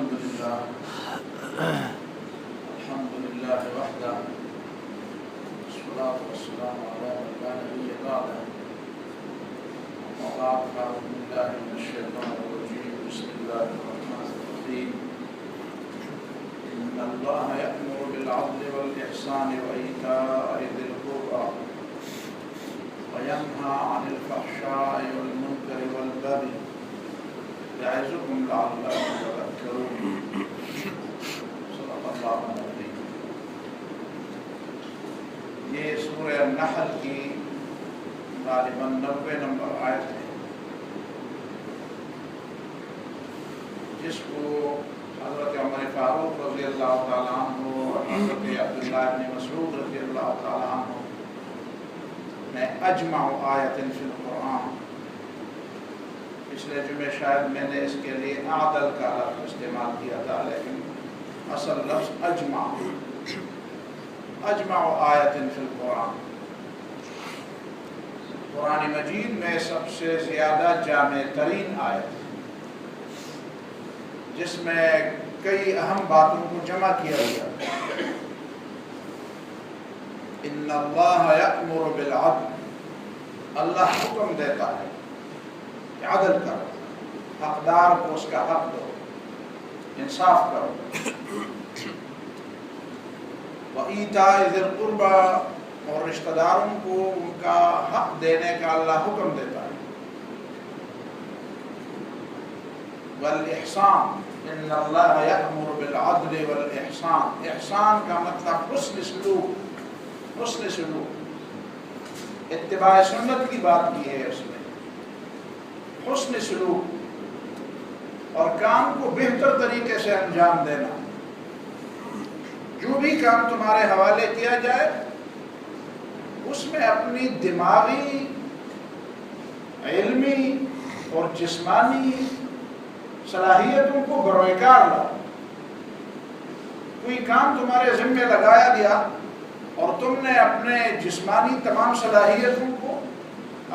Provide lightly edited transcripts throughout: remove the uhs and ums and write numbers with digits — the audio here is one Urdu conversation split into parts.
الحمد لله وحده والصلاة والسلام على من لا نبي بعده وبعد أعوذ بالله من الشيطان الرجيم بسم الله الرحمن الرحيم إن الله يأمر بالعدل والإحسان وإيتاء ذي القربى وينهى عن الفحشاء والمنكر والبغي يعظكم لعلكم تذكرون صدق اللہ العظیم۔ یہ سورہ النحل کی غالباً 90 نمبر آیت ہے، جس کو حضرت عمر فاروق رضی اللہ تعالیٰ عنہ اور حضرت عبداللہ بن مسعود رضی اللہ تعالیٰ عنہ نے اجمع آیت فی القرآن، پچھلے جمعے شاید میں نے اس کے لیے عادل کا لفظ استعمال کیا تھا، لیکن اصل لفظ اجمع آیت فی القرآن، قرآن مجید میں سب سے زیادہ جامع ترین آیت، جس میں کئی اہم باتوں کو جمع کیا گیا۔ ان اللہ یأمر بالعدل، اللہ حکم دیتا ہے کہ عدل کرو، حقدار کو اس کا حق دو، انصاف کرو۔ وَإِيتَاءِ ذِي الْقُرْبَى، اور رشتہ داروں کو ان کا حق دینے کا اللہ حکم دیتا ہے۔ وَالْإِحْسَانِ، ان اللہ یأمر بالعدل والإحسان، احسان کا مطلب حسن سلوک، حسن سلوک، اتباع سنت کی بات کی ہے اس میں، حسن سلوک اور کام کو بہتر طریقے سے انجام دینا۔ جو بھی کام تمہارے حوالے کیا جائے اس میں اپنی دماغی، علمی اور جسمانی صلاحیتوں کو بروئے کار لاؤ۔ کوئی کام تمہارے ذمہ لگایا گیا اور تم نے اپنے جسمانی تمام صلاحیتوں کو،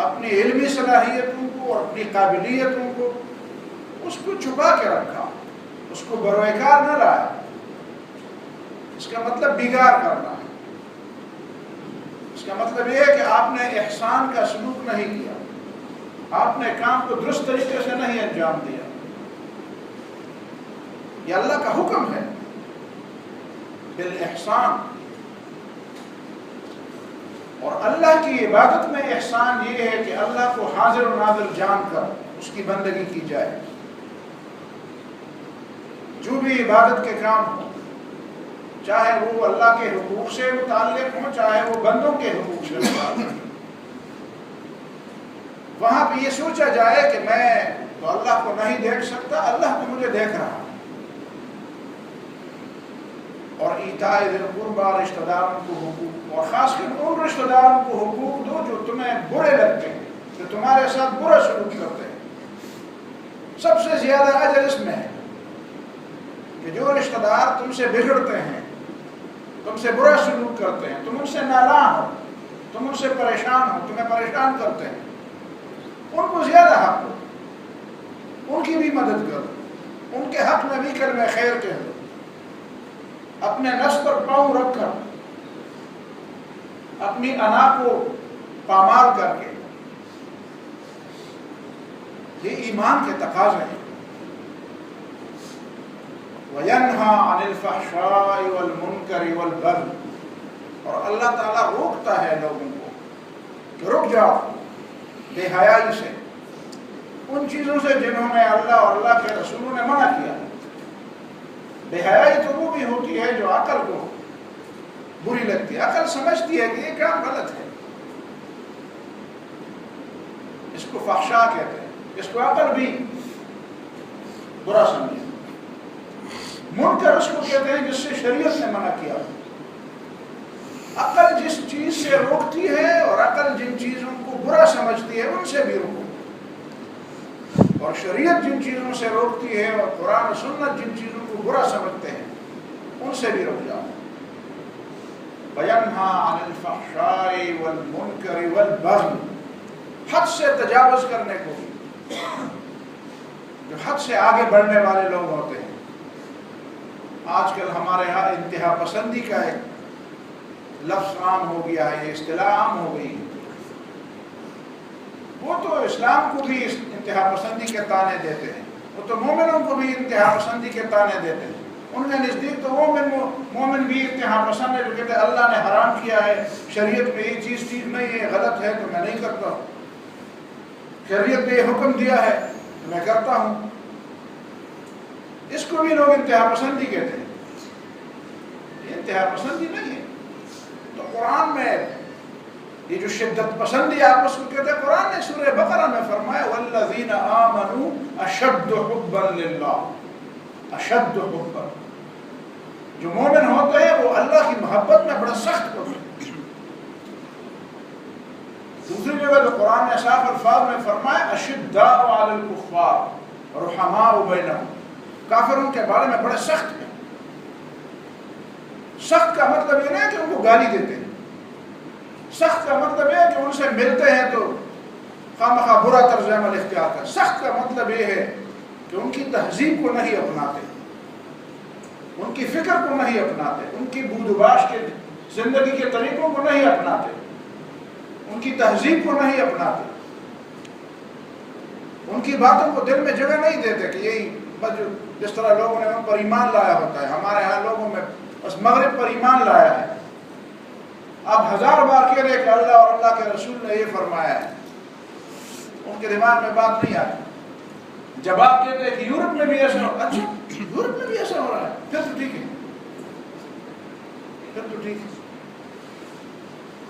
اپنی علمی صلاحیتوں کو اور اپنی قابلیتوں کو اس کو چھپا کے رکھا، اس کو بروئے کار نہ لایا، اس کا مطلب بگاڑ کرنا ہے۔ اس کا مطلب یہ ہے کہ آپ نے احسان کا سلوک نہیں کیا، آپ نے کام کو درست طریقے سے نہیں انجام دیا۔ یہ اللہ کا حکم ہے بالاحسان، اور اللہ کی عبادت میں احسان یہ ہے کہ اللہ کو حاضر و ناظر جان کر اس کی بندگی کی جائے۔ جو بھی عبادت کے کام ہوں، چاہے وہ اللہ کے حقوق سے متعلق ہوں، چاہے وہ بندوں کے حقوق سے متعلق ہوں، وہاں پہ یہ سوچا جائے کہ میں تو اللہ کو نہیں دیکھ سکتا، اللہ تو مجھے دیکھ رہا ہے۔ اور ایتاء ذی القربى، رشتہ داروں کو حقوق، اور خاص کر ان رشتہ داروں کو حقوق دو جو تمہیں برے لگتے ہیں، جو تمہارے ساتھ برا سلوک کرتے ہیں۔ سب سے زیادہ اجر اس میں ہے کہ جو رشتہ دار تم سے بگڑتے ہیں، تم سے برا سلوک کرتے ہیں، تم ان سے نالاں ہو، تم ان سے پریشان ہو، تمہیں پریشان کرتے ہیں، ان کو زیادہ حق دو، ان کی بھی مدد کرو، ان کے حق میں بھی کلمہ خیر کہہ دو، اپنے نفس پر پاؤں رکھ کر، اپنی انا کو پامال کر کے۔ یہ ایمان کے تقاضے ہیں۔ وَيَنْهَى عَنِ الْفَحْشَاءِ وَالْمُنْكَرِ وَالْبَغْيِ، اور اللہ تعالیٰ روکتا ہے لوگوں کو کہ رک جاؤ بے حیائی سے، ان چیزوں سے جنہوں نے اللہ اور اللہ کے رسولوں نے منع کیا۔ بے حیائی تو وہ بھی ہوتی ہے جو عقل کو بری لگتی ہے، عقل سمجھتی ہے کہ یہ کام غلط ہے، اس کو فحشا کہتے ہیں، اس کو عقل بھی برا سمجھے۔ منکر اس کو کہتے ہیں جس سے شریعت نے منع کیا۔ عقل جس چیز سے روکتی ہے اور عقل جن چیزوں کو برا سمجھتی ہے ان سے بھی روکو، اور شریعت جن چیزوں سے روکتی ہے اور قرآن و سنت جن چیزوں کو برا سمجھتے ہیں ان سے بھی رک جاؤ۔ وَيَنْهَى عَنِ الْفَحْشَاءِ وَالْمُنْكَرِ وَالْبَغْيِ، حد سے تجاوز کرنے کو بھی، جو حد سے آگے بڑھنے والے لوگ ہوتے ہیں، آج کل ہمارے ہاں انتہا پسندی کا ایک لفظ عام ہو گیا ہے، یہ اصطلاح عام ہو گئی ہے۔ وہ تو اسلام کو بھی انتہا پسندی کے طعنے دیتے ہیں، وہ تو مومنوں کو بھی انتہا پسندی کے طعنے دیتے ہیں۔ ان کے نزدیک تو مومن بھی انتہا پسند ہے، جو کہتے ہیں اللہ نے حرام کیا ہے، شریعت میں یہ چیز نہیں ہے، غلط ہے تو میں نہیں کرتا ہوں، شریعت نے یہ حکم دیا ہے تو میں کرتا ہوں۔ اس کو بھی لوگ انتہا پسندی کہتے ہیں۔ یہ انتہا پسندی نہیں ہے۔ تو قرآن میں یہ جو شدت پسندی آپ اس کو کہتے ہیں، قرآن نے سورہ بقرہ میں فرمایا والذین آمنوا اشد حبا للہ، اشد حبا، جو مومن ہوتے ہیں وہ اللہ کی محبت میں بڑا سخت ہوتے ہیں۔ دوسری جگہ تو قرآن نے صاف الفاظ میں فرمایا اشداء علی الکفار رحماء بینہم، کافروں کے بارے میں بڑے سخت ہیں۔ سخت کا مطلب یہ نہیں ہے کہ ان کو گالی دیتے ہیں، سخت کا مطلب یہ ہے کہ ان سے ملتے ہیں تو خامخواہ برا طرز عمل اختیار کریں۔ سخت کا مطلب یہ ہے کہ ان کی تہذیب کو نہیں اپناتے، ان کی فکر کو نہیں اپناتے، ان کی بود و باش کے زندگی کے طریقوں کو نہیں اپناتے، ان کی تہذیب کو نہیں اپناتے، ان کی باتوں کو دل میں جگہ نہیں دیتے کہ یہی بس جس طرح لوگوں نے ان پر ایمان لایا ہوتا ہے، ہمارے ہاں لوگوں میں بس مغرب پر ایمان لایا ہے۔ آپ 1000 بار کہہ رہے کہ اللہ اور اللہ کے رسول نے یہ فرمایا ہے، ان کے دماغ میں بات نہیں آتی۔ جب آپ کہتے ہیں کہ یورپ میں بھی ایسا ہو، اچھا یورپ میں بھی ایسا ہو رہا ہے، پھر تو ٹھیک ہے، پھر تو ٹھیک ہے۔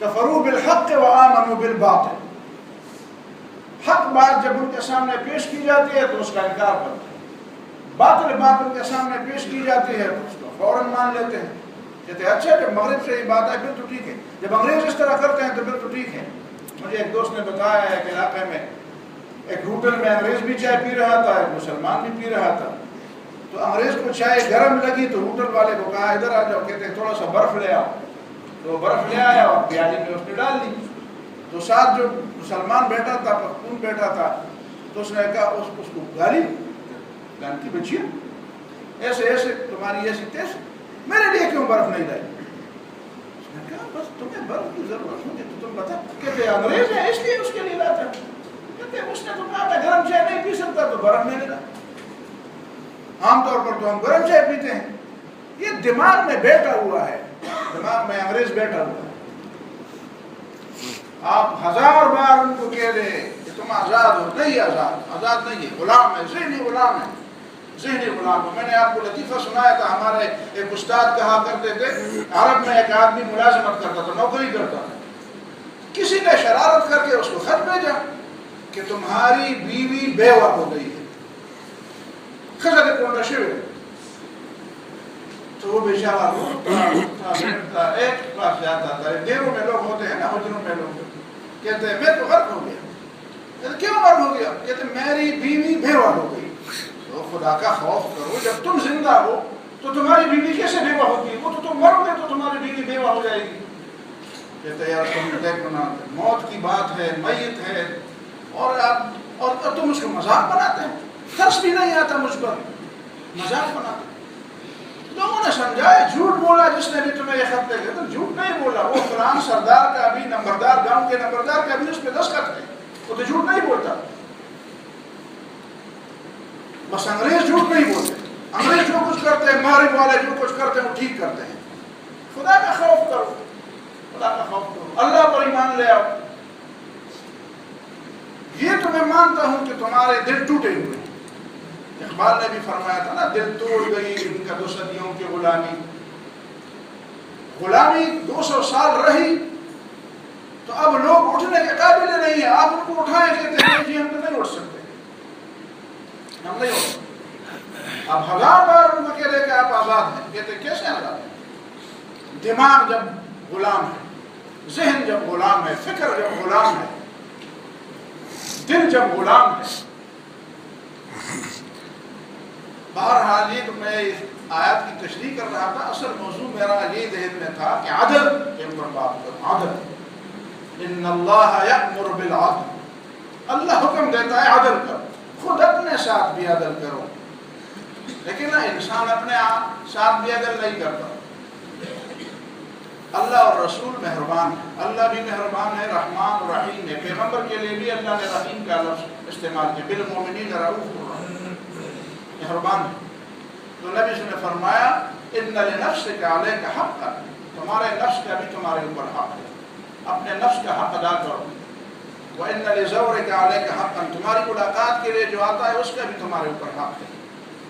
کفروا بالحق وآمنوا بالباطل، حق بات جب ان کے سامنے پیش کی جاتی ہے تو اس کا انکار کرتے ہیں، باطل بات ان کے سامنے پیش کی جاتی ہے تو اس کو فوراً مان لیتے ہیں، کہتے ہیں اچھا جب مغرب سے یہ بات ہے پھر تو ٹھیک ہے، جب انگریز اس طرح کرتے ہیں تو پھر تو ٹھیک ہے۔ مجھے ایک دوست نے بتایا ہے کہ علاقے میں ایک ہوٹل میں انگریز بھی چائے پی رہا تھا، ایک مسلمان بھی پی رہا تھا، تو انگریز کو چائے گرم لگی تو ہوٹل والے کو کہا ادھر آ جاؤ، کہتے ہیں تھوڑا سا برف لے آؤ، تو برف لے آیا اور پیالی میں اس نے ڈال دی۔ تو ساتھ جو مسلمان بیٹھا تھا، پختون بیٹھا تھا، تو اس نے کہا اس کو گالی گان کی بچیا، ایسے ایسے تمہاری ایسی تیز، میرے لیے کیوں برف نہیں لائی؟ اس نے کہا بس تمہیں برف کی ضرورت ہوگی تو تم بتا۔ کہتے انگریز ہے اس لیے اس کے لیے لاتا، کہتے اس نے تو کہا میں گرم چائے نہیں پی سکتا تو برف نہیں لا۔ عام طور پر تو ہم گرم چائے پیتے ہیں، یہ دماغ میں بیٹھا ہوا ہے، دماغ میں انگریز بیٹھا ہوا ہے۔ آپ 1000 بار ان کو کہہ دیں کہ تم آزاد ہو، نہیں آزاد نہیں ہے، غلام ہے، ذہنی غلام ہے، ذہنی غلام ہو۔ میں نے آپ کو لطیفہ سنایا تھا، ہمارے ایک استاد کہا کرتے تھے عرب میں ایک آدمی ملازمت کرتا تھا، نوکری کرتا تھا، کسی نے شرارت کر کے اس کو خط بھیجا کہ تمہاری بیوی بیوہ ہو گئی ہے، خزر کو نشے ہوئے، تو وہ بیچارہ روتا ایک پاس جاتا تھا، دیروں میں لوگ ہوتے ہیں نا، حجروں میں لوگ کہتے ہیں میں تو غرق ہو گیا، کہتے کیوں غرق ہو گیا؟ کہتے میری بیوی بیوہ ہو گئی۔ تو خدا کا خوف کرو، جب تم زندہ ہو تو تمہاری بیوی کیسے بیوہ ہوتی ہے؟ وہ تو تم مرو گے تو تمہاری بیوی بیوہ ہو جائے گی۔ کہتے یار تم دیکھو نا، موت کی بات ہے، میت ہے، اور تم اس کو مذاق بناتے ہیں، ترس بھی نہیں آتا مجھ پر، مذاق بناتے۔ لوگوں نے سمجھا جھوٹ بولا جس نے بھی تمہیں یہ خط لے گئے، تو جھوٹ نہیں بولا، وہ فلان سردار کا بھی، نمبردار گاؤں کے نمبردار کا بھی اس پہ دستخط ہے، وہ تو جھوٹ نہیں بولتا۔ بس انگریز جھوٹ نہیں بولتے، انگریز جو کچھ کرتے ہیں، مغرب والے جو کچھ کرتے ہیں وہ ٹھیک کرتے ہیں۔ خدا کا خوف کرو، خدا کا خوف کرو، اللہ پر ایمان لے آؤ۔ یہ تو میں مانتا ہوں کہ تمہارے دل ٹوٹے ہوئے ہیں۔ اقبال نے بھی فرمایا تھا نا، دل توڑ گئی ان کا 2 صدیوں کی غلامی، غلامی 200 سال رہی تو اب لوگ اٹھنے کے قابل نہیں ہیں، آپ ان کو اٹھائیں کہتے ہیں جی ہم تو نہیں اٹھ سکتے، ہم نہیں اٹھ سکتے۔ اب 1000 بار ان کو کہہ رہے کہ آپ آزاد ہیں، کہتے ہیں کیسے آزاد ہیں؟ دماغ جب غلام ہے، ذہن جب غلام ہے، فکر جب غلام ہے، دل جب غلام ہے۔ بہرحال یہ تو میں اس آیت کی تشریح کر رہا تھا، اصل موضوع میرا یہ ذہن میں تھا کہ عدل کے اوپر بات کرو، عدل، ان اللہ یأمر بالعدل، اللہ حکم دیتا ہے عدل کرو، خود اپنے ساتھ بھی عدل کرو، لیکن نا انسان اپنے ساتھ بھی اگر نہیں کرتا. اللہ اور رسول مہربان ہے، اللہ بھی مہربان ہے، رحمان و رحیم ہے. پیغمبر کے لیے بھی اللہ نے رحیم کا لفظ استعمال کیا، بالمؤمنین رؤوف مہربان ہے. تو نبی صلی اللہ علیہ وسلم نے فرمایا ان لنفسک علیک حقا، تمہارے نفس کا بھی تمہارے اوپر حق ہے، اپنے نفس کا حق ادا کرو. وَإِنَّ لِزَوْرِكَ عَلَيْكَ حَقًّا، تمہاری ملاقات کے لیے جو آتا ہے اس کا بھی تمہارے اوپر حق ہے.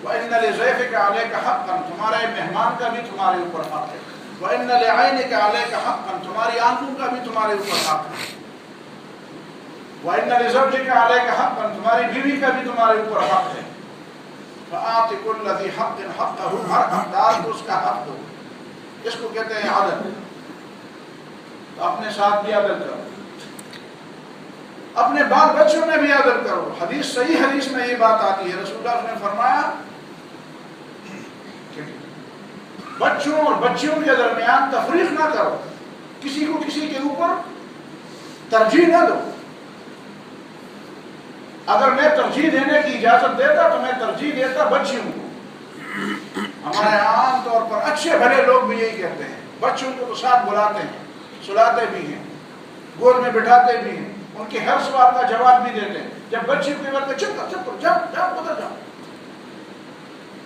وَإِنَّ لِضَيْفِكَ عَلَيْكَ حَقًّا، تمہارے مہمان کا بھی تمہارے اوپر حق ہے. وَإِنَّ لِعَيْنِكَ عَلَيْكَ حَقًّا، تمہاری آنکھوں کا بھی تمہارے اوپر حق ہے. وَإِنَّ لِزَوْجِكَ عَلَيْكَ حَقًّا، تمہاری بیوی کا بھی تمہارے اوپر حق ہے. فَآتِ كُلَّ ذِي حَقٍّ حَقَّهُ، ہر حقدار کو اس کا حق دو. اس کو کہتے ہیں عدل. تو اپنے ساتھ بھی عدل کرو، اپنے بال بچوں میں بھی عدل کرو. حدیث صحیح حدیث میں یہ بات آتی ہے، رسول اللہ نے فرمایا بچوں اور بچیوں کے درمیان تفریق نہ کرو، کسی کو کسی کے اوپر ترجیح نہ دو. اگر میں ترجیح دینے کی اجازت دیتا تو میں ترجیح دیتا بچیوں کو. ہمارے عام طور پر اچھے بھلے لوگ بھی یہی کہتے ہیں، بچوں کو تو ساتھ بلاتے ہیں، سلاتے بھی ہیں، گود میں بٹھاتے بھی ہیں، ان کے ہر سوال کا جواب بھی دیتے ہیں. جب بچی کو کہتے ہیں چپ کر جاؤ جاؤ ادھر جاؤ،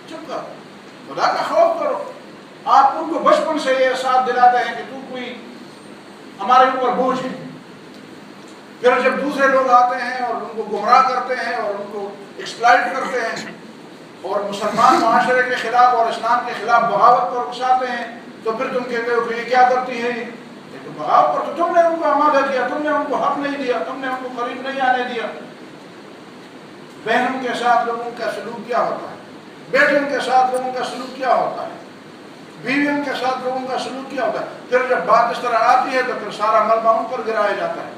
چپ کر، خدا کا خوف کرو. آپ ان کو بچپن سے یہ ساتھ دلاتے ہیں کہ تو کوئی ہمارے اوپر بوجھ ہے. پھر جب دوسرے لوگ آتے ہیں اور ان کو گمراہ کرتے ہیں اور ان کو ایکسپلائٹ کرتے ہیں اور مسلمان معاشرے کے خلاف اور اسلام کے خلاف بغاوت پر اکساتے ہیں، تو پھر تم کہتے ہو کہ یہ کیا کرتی ہے، یہ تو بغاوت پر، تو تم نے ان کو آمادہ کیا، تم نے ان کو حق نہیں دیا، تم نے ان کو قریب نہیں آنے دیا. بہنوں کے ساتھ لوگوں کا سلوک کیا ہوتا ہے، بیٹوں کے ساتھ لوگوں کا سلوک کیا ہوتا ہے، بیویوں کے ساتھ لوگوں کا سلوک کیا ہوتا ہے. پھر جب بات اس طرح آتی ہے تو پھر سارا ملبہ ان پر گرایا جاتا ہے.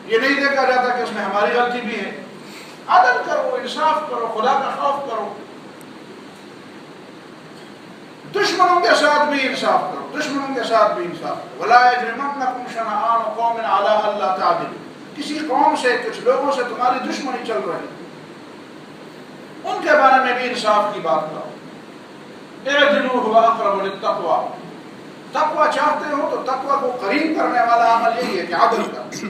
یہ نہیں دیکھا جاتا کہ اس میں ہماری غلطی بھی ہے. عدل کرو، انصاف کرو، خدا کا خوف کرو. دشمنوں کے ساتھ بھی انصاف کرو، دشمنوں کے ساتھ بھی انصاف کرو. وَلَا يَجْرِمَنَّكُمْ شَنَآنُ قَوْمٍ عَلَىٰ أَلَّا تَعْدِلُوا، کسی قوم سے، کچھ لوگوں سے تمہاری دشمنی چل رہی، ان کے بارے میں بھی انصاف کی بات کرو. اعدلوا هو اقرب للتقوى، تقوی چاہتے ہو تو تقوی کو قریب کرنے والا عمل یہی ہے کہ عدل کر.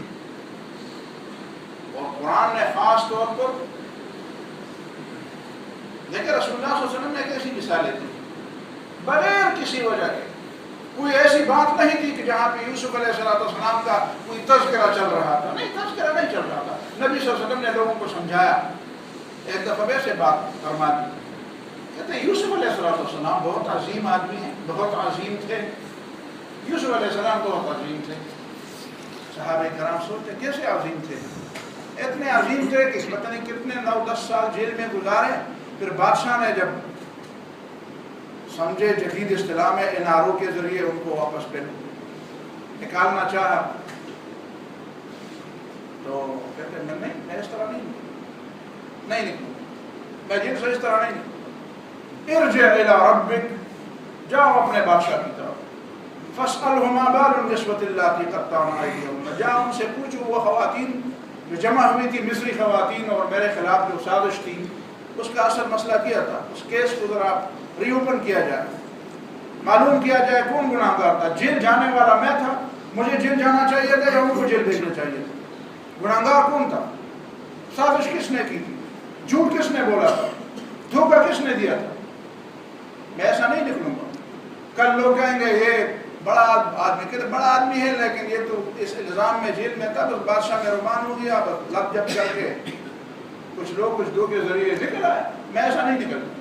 اور قرآن نے خاص طور پر لیکن رسول اللہ صلی اللہ علیہ وسلم نے ایک ایسی مثالیں دی بغیر کسی وجہ کے. کوئی ایسی بات نہیں تھی کہ جہاں پہ یوسف علیہ السلام کا کوئی تذکرہ چل رہا تھا، نہیں، تذکرہ نہیں چل رہا تھا. نبی صلی اللہ علیہ وسلم نے لوگوں کو سمجھایا. ایک دفعہ ویسے بات فرما دی، کہتے ہیں یوسف علیہ السلام بہت عظیم آدمی ہیں، بہت عظیم تھے. یوسف علیہ السلام بہت عظیم تھے. صحابہ کرام سوچتے کیسے عظیم تھے؟ اتنے عظیم تھے کہ پتہ نہیں کتنے 9-10 سال جیل میں گزارے. پھر بادشاہ نے جب سمجھے جدید اصطلاح میں این آر او کے ذریعے ان کو واپس پہ نکالنا چاہا تو کہتے ہیں نہیں، میں اس طرح نہیں نکلوں، میں جن سے اس طرح نہیں نکلوں. ارجع الی ربک، جاؤ اپنے بادشاہ کی طرف. فاسألہ ما بال النسوة اللاتي قطعن أيديهن، جاؤ ان سے پوچھو وہ خواتین جو جمع ہوئی تھی، مصری خواتین، اور میرے خلاف جو سازش تھی اس کا اصل مسئلہ کیا تھا. اس کیس کو ذرا ری اوپن کیا جائے، معلوم کیا جائے کون گناہ گار تھا. جیل جانے والا میں تھا، مجھے جیل جانا چاہیے تھا یا ان کو جیل بھیجنا چاہیے تھا؟ گناہ گار کون تھا؟ سازش کس نے کی تھی؟ جھوٹ کس نے بولا تھا؟ دھوکہ کس نے دیا تھا؟ میں ایسا نہیں نکلوں گا. کل لوگ کہیں گے یہ بڑا آدمی، کہتے بڑا آدمی ہے لیکن یہ تو اس الزام میں جیل میں تھا، بس بادشاہ میں رومان ہو گیا، بس لب جب کر کے کچھ لوگ کچھ دو کے ذریعے نکل آئے. میں ایسا نہیں نکلتا.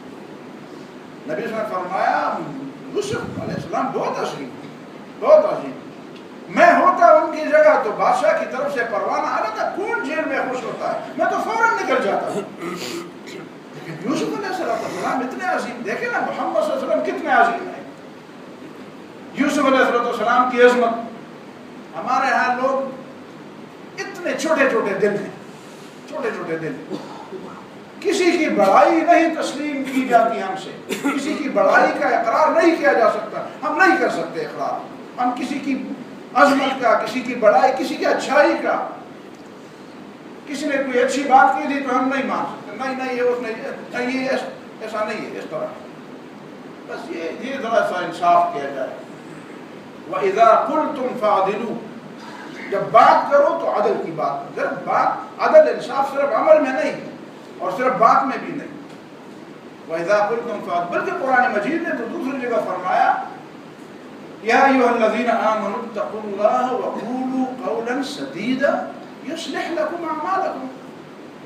نبی صلی اللہ علیہ وسلم نے فرمایا یوسف علیہ السلام بہت عظیم، بہت عظیم. میں ہوتا ان کی جگہ تو بادشاہ کی طرف سے پروانہ آ رہا تھا، کون جیل میں خوش ہوتا ہے، میں تو فوراً نکل جاتا ہوں. لیکن یوسف علیہ السلام اتنے عظیم، دیکھیں نا محمد صلی اللہ علیہ وسلم کتنے عظیم ہیں. یوسف علیہ السلام کی عظمت. ہمارے ہاں لوگ اتنے چھوٹے چھوٹے دل ہیں، چھوٹے چھوٹے دل. کسی کی بڑائی نہیں تسلیم کی جاتی ہم سے، کسی کی بڑائی کا اقرار نہیں کیا جا سکتا. ہم نہیں کر سکتے اقرار. ہم کسی کی عظمت کا، کسی کی بڑائی، کسی کی اچھائی کا، کسی نے کوئی اچھی بات کی تھی تو ہم نہیں مان سکتے. نہیں یہ ایسا نہیں ہے، اس طرح بس یہ ذرا سا انصاف کیا جائے. وَإِذَا قُلْتُمْ فَعْدِلُوا، جب بات کرو تو عدل کی بات. صرف بات عدل انصاف صرف عمل میں نہیں اور صرف بات میں بھی نہیں. وَإِذَا قُلْتُمْ فَعْدِلُوا، بلکہ قرآن مجید نے تو دوسری جگہ فرمایا یا ایھا الذین آمنوا اتقوا اللہ وقولوا قولا سدیدا یصلح لکم اعمالکم.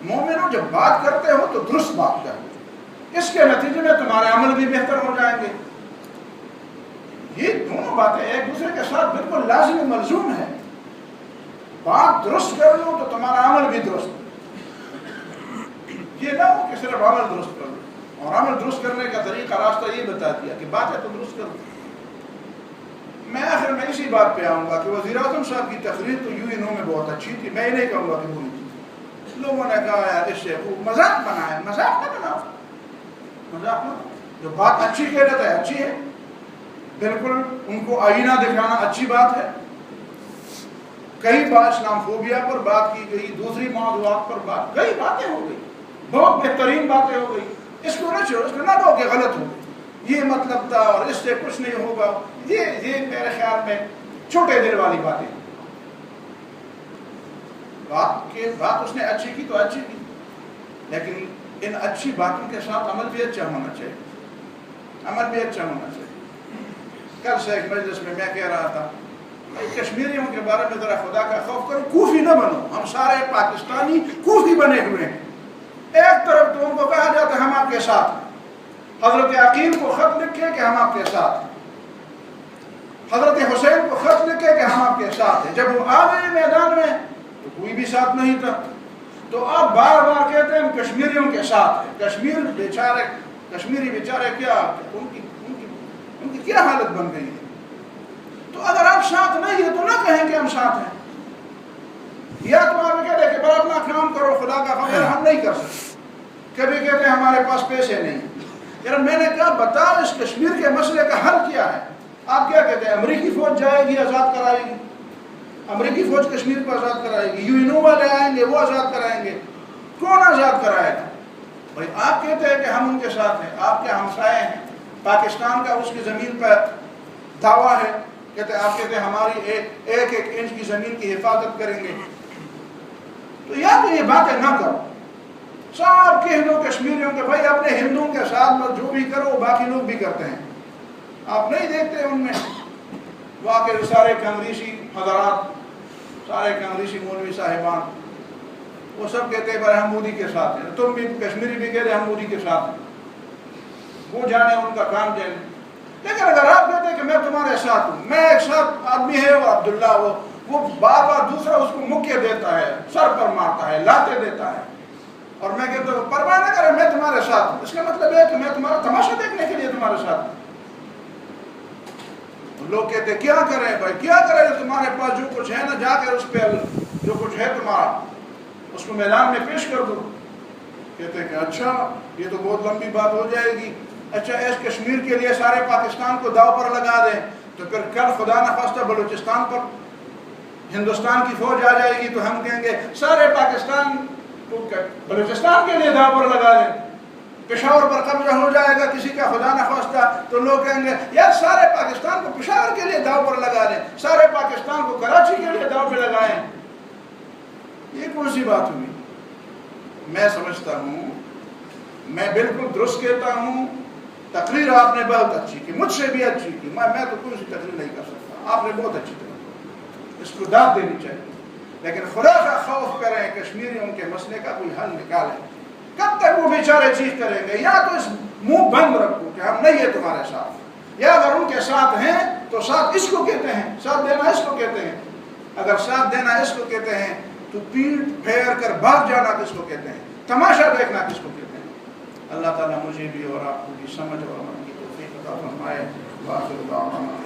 مومنوں جب بات کرتے ہو تو درست بات کرو، اس کے نتیجے میں تمہارے عمل بھی بہتر ہو جائیں گے. یہ دونوں باتیں ایک دوسرے کے ساتھ بالکل لازم و ملزوم ہے. بات درست کر لو تو تمہارا عمل بھی درست. یہ نہ ہو کہ صرف عمل درست کر لو، اور عمل درست کرنے کا طریقہ راستہ یہ بتا دیا کہ باتیں تو درست کرو. میں آخر میں اسی بات پہ آؤں گا کہ وزیر اعظم صاحب کی تقریر تو UNO میں بہت اچھی تھی. میں نہیں کہوں گا کہ بری تھی. لوگوں نے کہا یار اس سے مذاق بنائے. مذاق نہ بناؤ، مذاق نہ. جو بات اچھی کہہ رہتا ہے اچھی ہے، بالکل ان کو آئینہ دکھانا اچھی بات ہے. کئی بار اسلام فوبیا پر بات کی گئی، دوسری موضوعات پر بات، کئی باتیں ہو گئی، بہت بہترین باتیں ہو گئی. اس کو نہ چھوڑو، اس کو نہ کہو کہ غلط ہو گئی، یہ مطلب تھا اور اس سے کچھ نہیں ہوگا. یہ میرے خیال میں چھوٹے دل والی باتیں. بات اس نے اچھی کی تو اچھی کی، لیکن ان اچھی باتوں کے ساتھ عمل بھی اچھا ہونا چاہیے. عمل بھی اچھا ہونا چاہیے. کل سے ایک مجلس میں کہہ رہا تھا کشمیریوں کے بارے میں ذرا خدا کا خوف کرو، کوفی نہ بنو. ہم سارے پاکستانی کوفی بنے ہوئے ہیں. ایک طرف تو ان کو کہا جاتا ہے ہم آپ کے ساتھ ہیں. حضرت عقیل کو خط لکھے کہ ہم آپ کے ساتھ ہیں. حضرت حسین کو خط لکھے کہ ہم آپ کے ساتھ ہیں. جب وہ آ گئے میدان میں تو کوئی بھی ساتھ نہیں تھا. تو آپ بار بار کہتے ہیں ہم کشمیریوں کے ساتھ ہیں. کشمیری بیچارے کیا ان کی کیا حالت بن گئی ہے. تو اگر آپ ساتھ نہیں ہیں تو نہ کہیں کہ ہم ساتھ ہیں. یا تو آپ کہہ دیں کہ بڑا اپنا کام کرو، خدا کا خبر ہم نہیں کر سکتے. کبھی کہتے ہیں ہمارے پاس پیسے نہیں. یار میں نے کہا بتاؤ اس کشمیر کے مسئلے کا حل کیا ہے. آپ کیا کہتے ہیں امریکی فوج جائے گی آزاد کرائے گی، امریکی فوج کشمیر کو آزاد کرائے گی، UNO والے آئیں گے وہ آزاد کرائیں گے. کون آزاد کرائے گا بھائی؟ آپ کہتے ہیں کہ ہم ان کے ساتھ ہیں، آپ کے ہمسائے ہیں. پاکستان کا اس کی زمین پر دعویٰ ہے، آپ کہتے ہیں ہماری ایک انچ کی زمین کی حفاظت کریں گے. تو یا تو یہ باتیں نہ کرو. سب کہہ دو کشمیریوں کے بھائی اپنے ہندوؤں کے ساتھ جو بھی کرو باقی لوگ بھی کرتے ہیں. آپ نہیں دیکھتے ان میں واقع سارے کانگریسی حضرات، سارے کانگریسی مولوی صاحبان وہ سب کہتے ہیں بھائی ہم مودی کے ساتھ ہیں. تم بھی کشمیری بھی کہتے ہیں ہم مودی کے ساتھ ہیں. وہ جانے ان کا کام جانے. لیکن اگر آپ کہتے ہیں کہ میں تمہارے ساتھ ہوں، میں ایک ساتھ آدمی ہے وہ عبداللہ، وہ بار بار دوسرا اس کو مکے دیتا ہے، سر پر مارتا ہے، لاتے دیتا ہے، اور میں کہتا ہوں پرواہ نہ کرے میں تمہارے ساتھ ہوں. اس کا مطلب ہے کہ میں تمہارا تماشا دیکھنے کے لیے تمہارے ساتھ ہوں. لوگ کہتے کیا کریں بھائی، کیا کریں تمہارے پاس جو کچھ ہے نا، جا کر اس پہ جو کچھ ہے تمہارا اس کو میدان میں پیش کر دو. کہتے کہ اچھا یہ تو بہت لمبی بات ہو جائے گی. اچھا اس کشمیر کے لیے سارے پاکستان کو داؤ پر لگا دیں تو پھر کل خدا نخواستہ بلوچستان پر ہندوستان کی فوج آ جائے گی تو ہم کہیں گے سارے پاکستان کو بلوچستان کے لیے داؤ پر لگا دیں. پشاور پر قبضہ ہو جائے گا کسی کا خدا نخواستہ تو لوگ کہیں گے یار سارے پاکستان کو پشاور کے لیے داؤ پر لگا دیں، سارے پاکستان کو کراچی کے لیے داؤ پہ لگائیں. یہ کون سی بات ہوئی؟ میں سمجھتا ہوں، میں بالکل درست کہتا ہوں. تقریر آپ نے بہت اچھی کی، مجھ سے بھی اچھی کی. میں تو کوئی سی تقریر نہیں کر سکتا. آپ نے بہت اچھی تقریر، اس کو داد دینی چاہیے. لیکن خدا کا خوف کریں، کشمیریوں کے مسئلے کا کوئی حل نکالیں. کب تک وہ بیچارے چیخ کریں گے؟ یا تو اس منہ بند رکھو کہ ہم نہیں ہیں تمہارے ساتھ، یا اگر ان کے ساتھ ہیں تو ساتھ اس کو کہتے ہیں، ساتھ دینا اس کو کہتے ہیں. اگر ساتھ دینا اس کو کہتے ہیں تو پیٹ پھیر کر بھاگ جانا کس کو کہتے ہیں؟ تماشا دیکھنا کس کو کہتے ہیں؟ اللہ تعالیٰ مجھے بھی اور آپ کو بھی سمجھ اور عمل کی توفیق عطا فرمائے. وآخر دعوانا